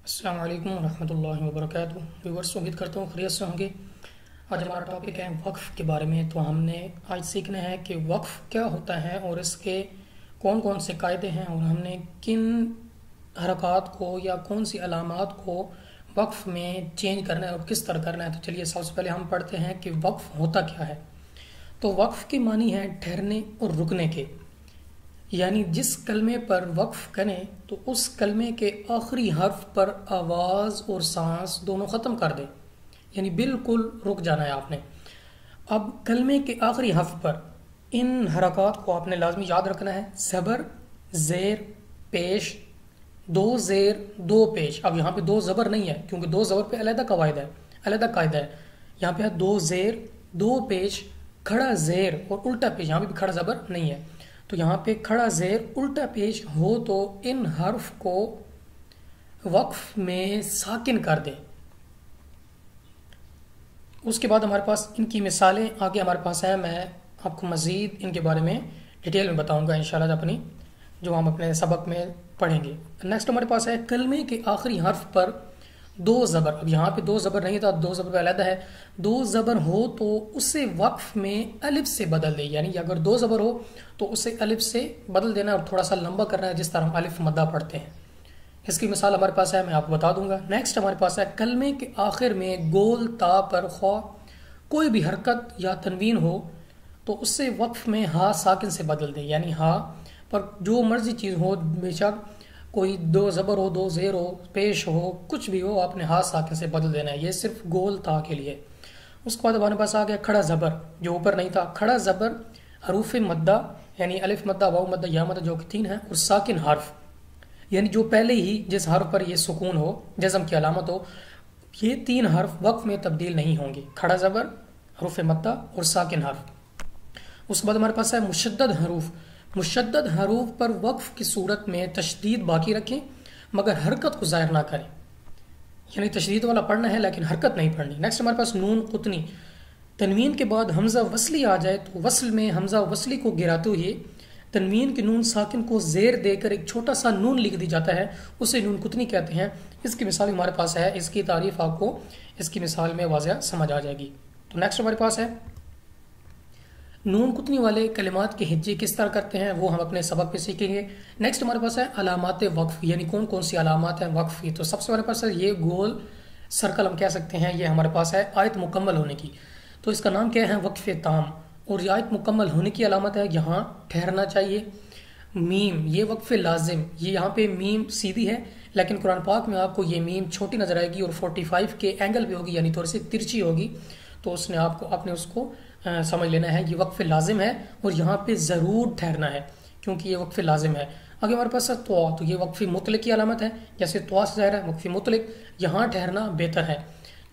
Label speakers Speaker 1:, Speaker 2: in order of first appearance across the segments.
Speaker 1: السلام علیکم ورحمۃ اللہ وبرکاتہ ویورس، امید کرتا ہوں خیریت سے ہوں گے۔ آج ہمارا ٹاپک ہے وقف کے بارے میں۔ تو ہم نے آج سیکھنا ہے کہ وقف کیا ہوتا ہے اور اس کے کون کون سے قاعدے ہیں، اور ہم نے کن حرکات کو یا کون سی علامات کو وقف میں چینج کرنا ہے اور کس طرح کرنا ہے۔ تو چلیے سب سے پہلے ہم پڑھتے ہیں کہ وقف ہوتا کیا ہے۔ تو وقف کے معنی ہے ٹھہرنے اور رکنے کے، یعنی جس کلمے پر وقف کریں تو اس کلمے کے آخری حرف پر آواز اور سانس دونوں ختم کر دیں، یعنی بالکل رک جانا ہے آپ نے۔ اب کلمے کے آخری حرف پر ان حرکات کو آپ نے لازمی یاد رکھنا ہے: زبر، زیر، پیش، دو زیر دو پیش۔ اب یہاں پہ دو زبر نہیں ہے کیونکہ دو زبر پہ علیحدہ قاعدہ ہے۔ یہاں پہ ہے دو زیر دو پیش، کھڑا زیر اور الٹا پیش۔ یہاں پہ بھی کھڑا زبر نہیں ہے، تو یہاں پہ کھڑا زیر الٹا پیش ہو تو ان حرف کو وقف میں ساکن کر دیں۔ اس کے بعد ہمارے پاس ان کی مثالیں آگے ہمارے پاس ہیں، میں آپ کو مزید ان کے بارے میں ڈیٹیل میں بتاؤں گا انشاءاللہ اپنی جو ہم اپنے سبق میں پڑھیں گے۔ نیکسٹ ہمارے پاس ہے کلمے کے آخری حرف پر دو زبر۔ اب یہاں پہ دو زبر نہیں تھا، دو زبر پہ علیحدہ ہے۔ دو زبر ہو تو اسے وقف میں الف سے بدل دے، یعنی اگر دو زبر ہو تو اسے الف سے بدل دینا اور تھوڑا سا لمبا کرنا ہے، جس طرح ہم الف مدہ پڑھتے ہیں۔ اس کی مثال ہمارے پاس ہے، میں آپ کو بتا دوں گا۔ نیکسٹ ہمارے پاس ہے کلمے کے آخر میں گول تا پر خواہ کوئی بھی حرکت یا تنوین ہو تو اس سے وقف میں ہا ساکن سے بدل دے، یعنی ہا پر جو مرضی چیز ہو، بے شک کوئی دو زبر ہو، دو زیر ہو، پیش ہو، کچھ بھی ہو، آپ نے ہا ساکن سے بدل دینا ہے۔ یہ صرف گول تا کے لیے۔ اس کے بعد ہمارے پاس آ گیا کھڑا زبر، جو اوپر نہیں تھا۔ کھڑا زبر حروف مدہ یعنی الف مدہ، واو مدہ، یا مدہ، جو کہ تین ہیں، اور ساکن حرف یعنی جو پہلے ہی جس حرف پر یہ سکون ہو، جزم کی علامت ہو، یہ تین حرف وقف میں تبدیل نہیں ہوں گے: کھڑا زبر، حروف مدہ اور ساکن حرف۔ اس کے بعد ہمارے پاس ہے مشدد حروف۔ مشدد حروف پر وقف کی صورت میں تشدید باقی رکھیں مگر حرکت کو ظاہر نہ کریں، یعنی تشدید والا پڑھنا ہے لیکن حرکت نہیں پڑھنی۔ نیکسٹ ہمارے پاس نون قطنی۔ تنوین کے بعد حمزہ وصلی آ جائے تو وصل میں حمزہ وصلی کو گراتے ہوئے تنوین کے نون ساکن کو زیر دے کر ایک چھوٹا سا نون لکھ دی جاتا ہے، اسے نون قطنی کہتے ہیں۔ اس کی مثال ہمارے پاس ہے، اس کی تعریف آپ کو اس کی مثال میں واضح سمجھ آ جائے گی۔ تو نیکسٹ ہمارے پاس ہے نون قطنی والے کلمات کے ہجے کس طرح کرتے ہیں، وہ ہم اپنے سبق پہ سیکھیں گے۔ نیکسٹ ہمارے پاس ہے علامات وقف، یعنی کون کون سی علامات ہیں وقف کی۔ تو سب سے ہمارے پاس ہے یہ گول سرکل ہم کہہ سکتے ہیں، یہ ہمارے پاس ہے آیت مکمل ہونے کی، تو اس کا نام کیا ہے؟ وقف تام۔ اور یہ آیت مکمل ہونے کی علامت ہے یہاں ٹھہرنا چاہیے۔ میم، یہ وقف لازم، یہ یہاں پہ میم سیدھی ہے لیکن قرآن پاک میں آپ کو یہ میم چھوٹی نظر آئے گی اور 45 کے اینگل پہ ہوگی، یعنی تھوڑی سی ترچی ہوگی، تو اس نے آپ نے اس کو سمجھ لینا ہے یہ وقف لازم ہے اور یہاں پہ ضرور ٹھہرنا ہے کیونکہ یہ وقف لازم ہے۔ آگے ہمارے پاس ہے طوا، تو یہ وقف مطلق کی علامت ہے، جیسے طوا سے ظاہر ہے وقف مطلق، یہاں ٹھہرنا بہتر ہے۔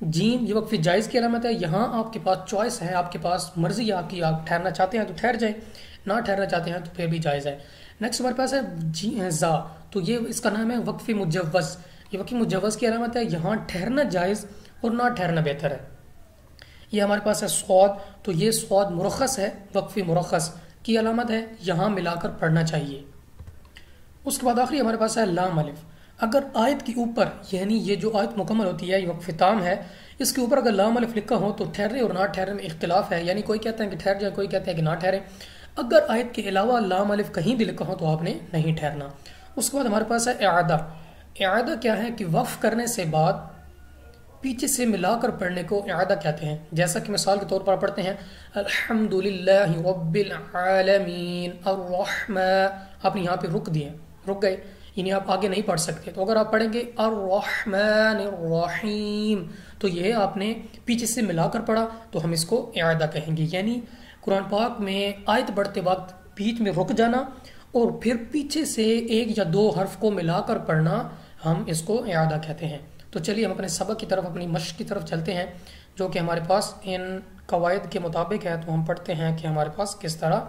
Speaker 1: جیم، یہ وقف جائز کی علامت ہے، یہاں آپ کے پاس چوائس ہے، آپ کے پاس مرضی ہے آپ کی، آپ ٹھہرنا چاہتے ہیں تو ٹھہر جائیں، نہ ٹھہرنا چاہتے ہیں تو پھر بھی جائز ہے۔ نیکسٹ ہمارے پاس ہے زا، تو یہ اس کا نام ہے وقف مجوز، یہ وقف مجوز کی علامت ہے، یہاں ٹھہرنا جائز اور نہ ٹھہرنا بہتر ہے۔ یہ ہمارے پاس ہے صاد، تو یہ صاد مرخص ہے، وقف مرخص کی علامت ہے، یہاں ملا کر پڑھنا چاہیے۔ اس کے بعد آخری ہمارے پاس ہے لام الف۔ اگر آیت کے اوپر، یعنی یہ جو آیت مکمل ہوتی ہے یہ وقف تام ہے، اس کے اوپر اگر لام الف لکھا ہو تو ٹھہرنے اور نہ ٹھہرنے میں اختلاف ہے، یعنی کوئی کہتا ہے کہ ٹھہر جائے، کوئی کہتا ہے کہ نہ ٹھہرے۔ اگر آیت کے علاوہ لام الف کہیں بھی لکھا ہو تو آپ نے نہیں ٹھہرنا۔ اس کے بعد ہمارے پاس ہے اعادہ۔ اعادہ کیا ہے کہ وقف کرنے سے بعد پیچھے سے ملا کر پڑھنے کو اعادہ کہتے ہیں، جیسا کہ مثال کے طور پر پڑھتے ہیں الحمدللہ رب العالمین الرحمن، آپ نے یہاں پہ رک گئے، یعنی آپ آگے نہیں پڑھ سکتے۔ تو اگر آپ پڑھیں گے الرحمن الرحیم تو یہ آپ نے پیچھے سے ملا کر پڑھا تو ہم اس کو اعادہ کہیں گے، یعنی قرآن پاک میں آیت پڑھتے وقت بیچ میں رک جانا اور پھر پیچھے سے ایک یا دو حرف کو ملا کر پڑھنا، ہم اس کو اعادہ کہتے ہیں۔ تو چلیے ہم اپنے سبق کی طرف، اپنی مشق کی طرف چلتے ہیں جو کہ ہمارے پاس ان قواعد کے مطابق ہے۔ تو ہم پڑھتے ہیں کہ ہمارے پاس کس طرح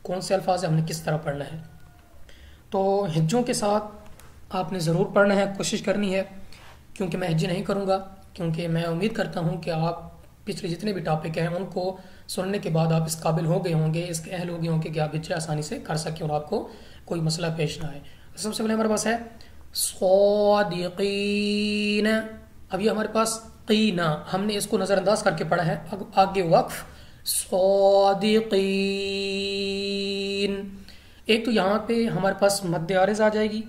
Speaker 1: کون سے الفاظ ہیں، ہم نے کس طرح پڑھنا ہے۔ تو ہجوں کے ساتھ آپ نے ضرور پڑھنا ہے، کوشش کرنی ہے، کیونکہ میں ہجے نہیں کروں گا، کیونکہ میں امید کرتا ہوں کہ آپ پچھلے جتنے بھی ٹاپک ہیں ان کو سننے کے بعد آپ اس قابل ہو گئے ہوں گے، اس کے اہل ہو گئے ہوں گے کہ آپ ہجے آسانی سے کر سکیں اور آپ کو کوئی مسئلہ پیش نہ آئے۔ سب سے پہلے ہمارے پاس ہے صادقین. اب یہ ہمارے پاس قینا، ہم نے اس کو نظر انداز کر کے پڑھا ہے. آگے وقف صادقین. ایک تو یہاں پہ ہمارے پاس مد عارض آ جائے گی،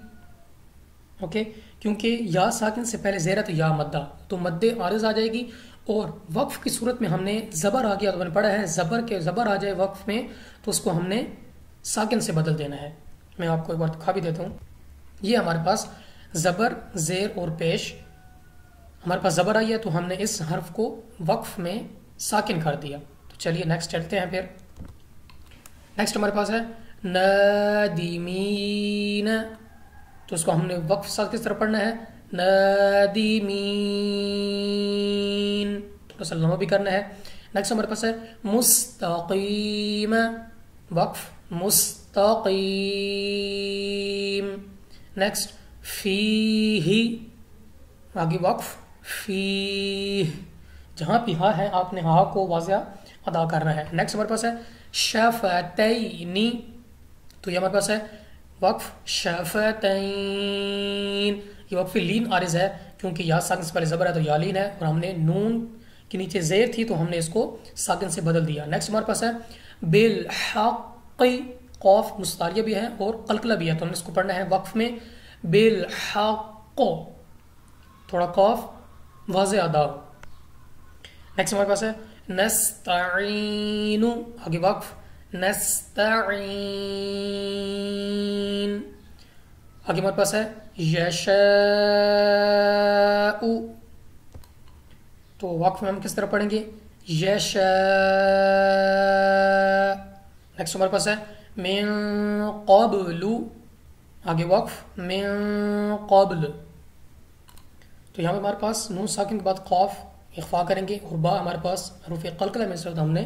Speaker 1: اوکے، کیونکہ یا ساکن سے پہلے زیر ہے تو یا مدہ، تو مد عارض آ جائے گی. اور وقف کی صورت میں ہم نے زبر آ گیا تو میں نے پڑھا ہے زبر آ جائے وقف میں تو اس کو ہم نے ساکن سے بدل دینا ہے. میں آپ کو ایک بار دکھا بھی دیتا ہوں. یہ ہمارے پاس زبر، زیر اور پیش، ہمارے پاس زبر آئی ہے تو ہم نے اس حرف کو وقف میں ساکن کر دیا. تو چلیے نیکسٹ چلتے ہیں. پھر نیکسٹ ہمارے پاس ہے نادمین، تو اس کو ہم نے وقف ساتھ کس طرح پڑھنا ہے؟ نادمین، تھوڑا سا لمبا بھی کرنا ہے. نیکسٹ ہمارے پاس ہے مستقیم، وقف مستقیم. نیکسٹ فیہ، آگے وقف فیہ، جہاں پہ ہا ہے آپ نے ہا کو واضح ادا کرنا ہے. نیکسٹ ہمارے پاس ہے شفتینی، تو یہ ہمارے پاس ہے وقف شفتین. یہ وقف لین عارض ہے کیونکہ یا ساکن سے پہلے زبر ہے تو یا لین ہے، اور ہم نے نون کے نیچے زیر تھی تو ہم نے اس کو ساکن سے بدل دیا. نیکسٹ ہمارے پاس ہے بالحق، قوف مستعلیہ بھی ہے اور قلقلہ بھی ہے تو ہم نے اس کو پڑھنا ہے وقف میں بالحق، تھوڑا قوف واضح ادا ہو. نیکسٹ ہمارے پاس ہے نستعین، آگے وقف نستعین. آگے ہمارے پاس ہے یشاء، تو وقف میں ہم کس طرح پڑھیں گے؟ یشاء. نیکسٹ ہمارے پاس ہے من قبل، آگے وقف من قبل. تو یہاں پہ ہمارے پاس نون ساکن کے بعد قاف اخفا کریں گے اور با ہمارے پاس حروف قلقلہ میں سے ہم نے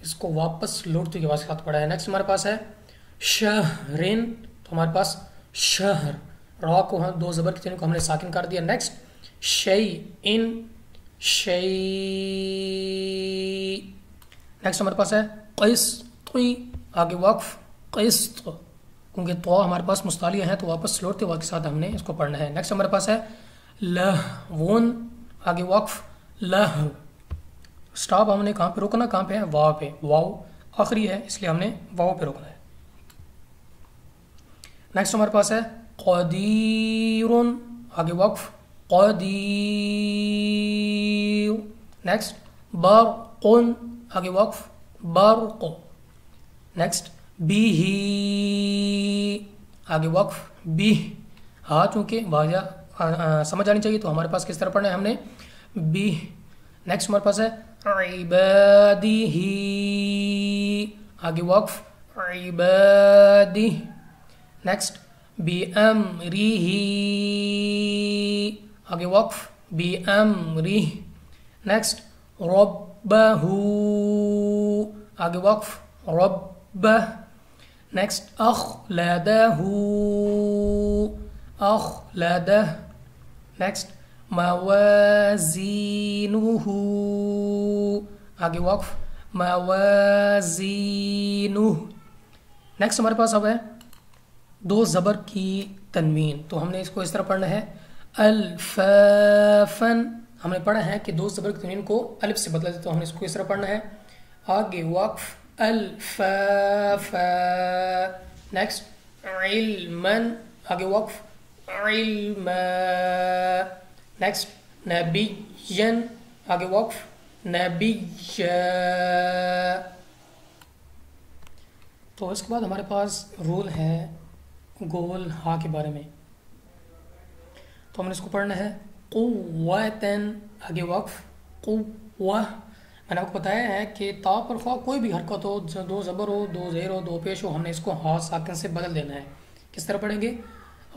Speaker 1: اس کو واپس لوٹتے کے ساتھ پڑھا ہے. نیکسٹ ہمارے پاس ہے شہرن، تو ہمارے پاس شہر، را کو ہم دو زبر کے تینوں کو ہم نے ساکن کر دیا. نیکسٹ شیئن، شیء. نیکسٹ ہمارے پاس ہے قسط، آگے وقف قسط، کیونکہ تو ہمارے پاس مستعلیہ ہے تو واپس لوٹتے وقت کے ساتھ ہم نے اس کو پڑھنا ہے. نیکسٹ ہمارے پاس ہے لہون، آگے وقف لہو. سٹاپ ہم نے کہاں پہ روکنا؟ کہاں پہ ہے؟ واو پہ. واو آخری ہے اس لیے ہم نے واو پہ روکنا ہے. نیکسٹ ہمارے پاس ہے قدیر، آگے وقف قدیر. نیکسٹ برق، آگے وقف برق. نیکسٹ بیہ، آگے وقف بیہ. ہاں چونکہ واضح سمجھ آنی چاہیے تو ہمارے پاس کس طرح پڑھنا ہے ہم نے؟ بیہ. نیکسٹ ہمارے پاس ہے عبادہ، آگے وقف عبادہ. نیکسٹ بِأَمْرِهِ، آگے وقف بِأَمْرِهِ. نیکسٹ رَبَّهُ، آگے وقف رَبَّهُ. نیکسٹ أَخْلَدَهُ، أَخْلَدَهُ. نیکسٹ موازینہ، آگے وقف موازینہ. نیکسٹ ہمارے پاس اب ہے دو زبر کی تنوین، تو ہم نے اس کو اس طرح پڑھنا ہے الفافن. ہم نے پڑھا ہے کہ دو زبر کی تنوین کو الف سے بدلا دیتے تو ہم نے اس کو اس طرح پڑھنا ہے آگے وقف الفافا. نیکسٹ علما، آگے وقف علما. نیکسٹ نبیا، آگے وقف نبیا. تو اس کے بعد ہمارے پاس رول ہے گول ہا کے بارے میں، تو ہم نے اس کو پڑھنا ہے قوتن، آگے وقف قوہ. میں نے آپ کو بتایا ہے کہ تا پر خواہ کوئی بھی حرکت ہو، دو زبر ہو، دو زیر ہو، دو پیش ہو، ہم نے اس کو ہا ساکن سے بدل دینا ہے. کس طرح پڑھیں گے؟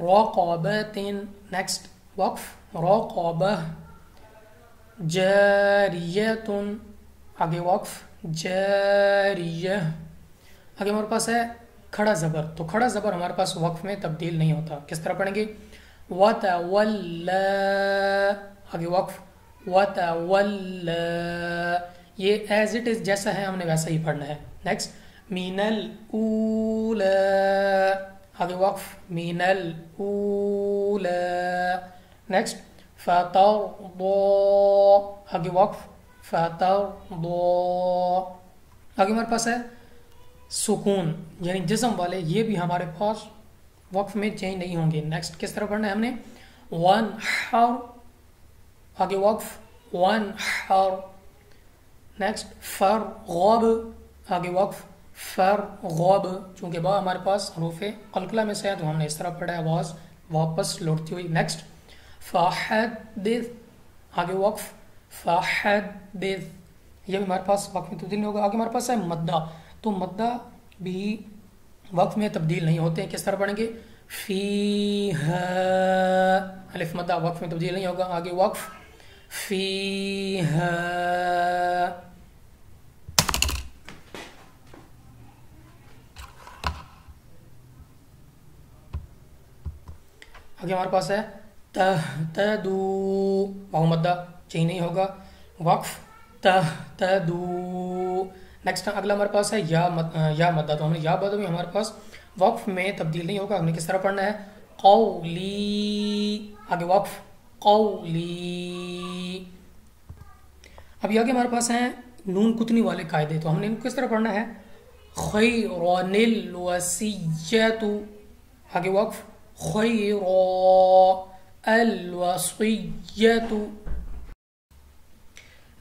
Speaker 1: رقبتن. نیکسٹ وقف رقبہ. جاریتن، آگے وقف جاریہ. آگے ہمارے پاس ہے کھڑا زبر، تو کھڑا زبر ہمارے پاس وقف میں تبدیل نہیں ہوتا. کس طرح پڑھیں گے؟ وَتَوَلَّى، آگے وقف وَتَوَلَّى. یہ ایز اٹ از جیسا ہے ہم نے ویسا ہی پڑھنا ہے. نیکسٹ مِنَ الْأُولَى، آگے وقف من الاولی. نیکسٹ فترضى آگے وقف فترضى. آگے ہمارے پاس ہے سکون یعنی جزم والے، یہ بھی ہمارے پاس وقف میں چینج نہیں ہوں گے. نیکسٹ کس طرح پڑھنا ہے ہم نے وانحر آگے وقف وانحر. نیکسٹ فرغب آگے وقف فرغب. چونکہ با ہمارے پاس حروف قلقلہ میں سے ہے تو ہم نے اس طرح پڑھا ہے آواز واپس لوٹتی ہوئی. نیکسٹ فحدث آگے وقف فحدث. یہ بھی ہمارے پاس وقف میں تبدیل نہیں ہوگا. آگے ہمارے پاس ہے مدہ، تو مدہ بھی وقف میں تبدیل نہیں ہوتے ہیں. کس طرح پڑھیں گے فیہا الف مدہ وقف میں تبدیل نہیں ہوگا. آگے وقف فیہا. آگے ہمارے پاس ہے تہتدو واو مدہ چینج نہیں ہوگا وقف تہتدو. نیکسٹ اگلا ہمارے پاس ہے یا مدہ، تو ہم نے یا مدہ بھی ہمارے پاس وقف میں تبدیل نہیں ہوگا. ہم نے کس طرح پڑھنا ہے قولی آگے وقف قولی. ابھی آگے ہمارے پاس ہیں نون کتنی والے قاعدے، تو ہم نے ان کو کس طرح پڑھنا ہے خیرن الوصیۃ آگے وقف خیر الوصیۃ.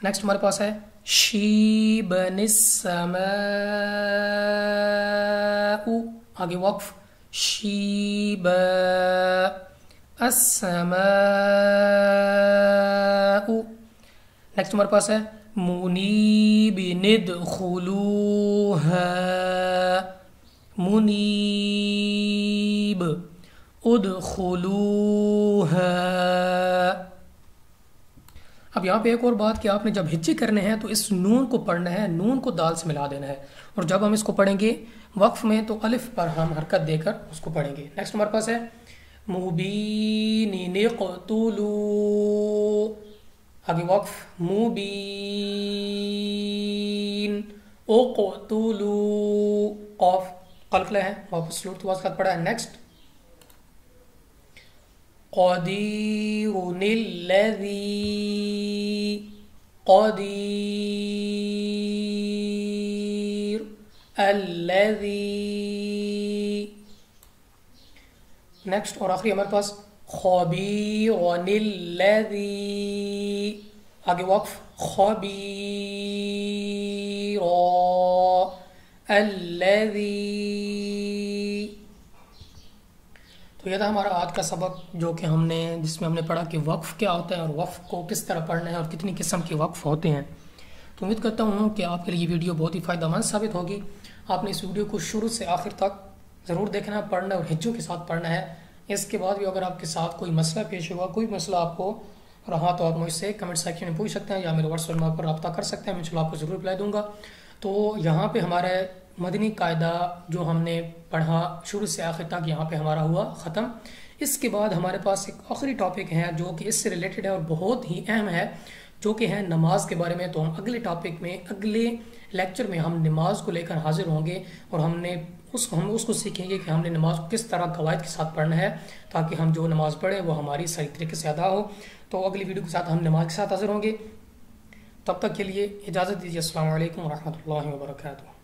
Speaker 1: نیکسٹ ہمارے پاس ہے شیبن السماء آگے وقف شیب السماء. نیکسٹ ہمارے پاس ہے منیب ندخلوها منیب ادخلوها. اب یہاں پہ ایک اور بات کہ آپ نے جب ہجے کرنے ہیں تو اس نون کو پڑھنا ہے، نون کو دال سے ملا دینا ہے، اور جب ہم اس کو پڑھیں گے وقف میں تو الف پر ہم حرکت دے کر اس کو پڑھیں گے. نیکسٹ ہمارے پاس ہے مبین اقتلوا آگے وقف مبین اقتلوا قاف قلقلہ ہے واپس لوٹ تو واسطہ پڑھا ہے. نیکسٹ قدیر الذی قدیر الذی. نیکسٹ اور آخری ہمارے پاس خبیر الذی آگے وقف خبیر الذی. تو یہ تھا ہمارا آج کا سبق جو کہ ہم نے جس میں ہم نے پڑھا کہ وقف کیا ہوتا ہے اور وقف کو کس طرح پڑھنا ہے اور کتنی قسم کے وقف ہوتے ہیں. تو امید کرتا ہوں کہ آپ کے لیے یہ ویڈیو بہت ہی فائدہ مند ثابت ہوگی. آپ نے اس ویڈیو کو شروع سے آخر تک ضرور دیکھنا ہے، پڑھنا ہے اور ہجوں کے ساتھ پڑھنا ہے. اس کے بعد بھی اگر آپ کے ساتھ کوئی مسئلہ پیش ہوا، کوئی مسئلہ آپ کو رہا تو آپ مجھ سے کمنٹ سیکشن میں پوچھ سکتے ہیں یا میرے واٹس ایپ نمبر پر رابطہ کر سکتے ہیں. میں انشاءاللہ آپ کو ضرور رپلائی دوں گا. تو یہاں پہ ہمارا مدنی قاعدہ جو ہم نے پڑھا شروع سے آخر تک یہاں پہ ہمارا ہوا ختم. اس کے بعد ہمارے پاس ایک آخری ٹاپک ہے جو کہ اس سے ریلیٹڈ ہے اور بہت ہی اہم ہے، جو کہ ہے نماز کے بارے میں. تو ہم اگلے ٹاپک میں اگلے لیکچر میں ہم نماز کو لے کر حاضر ہوں گے اور ہم اس کو سیکھیں گے کہ ہم نے نماز کو کس طرح قواعد کے ساتھ پڑھنا ہے تاکہ ہم جو نماز پڑھیں وہ ہماری صحیح طریقے سے ادا ہو. تو اگلی ویڈیو کے ساتھ ہم نماز کے ساتھ حاضر ہوں گے. تب تک کے لیے اجازت دیجیے. السلام علیکم ورحمۃ اللہ وبرکاتہ.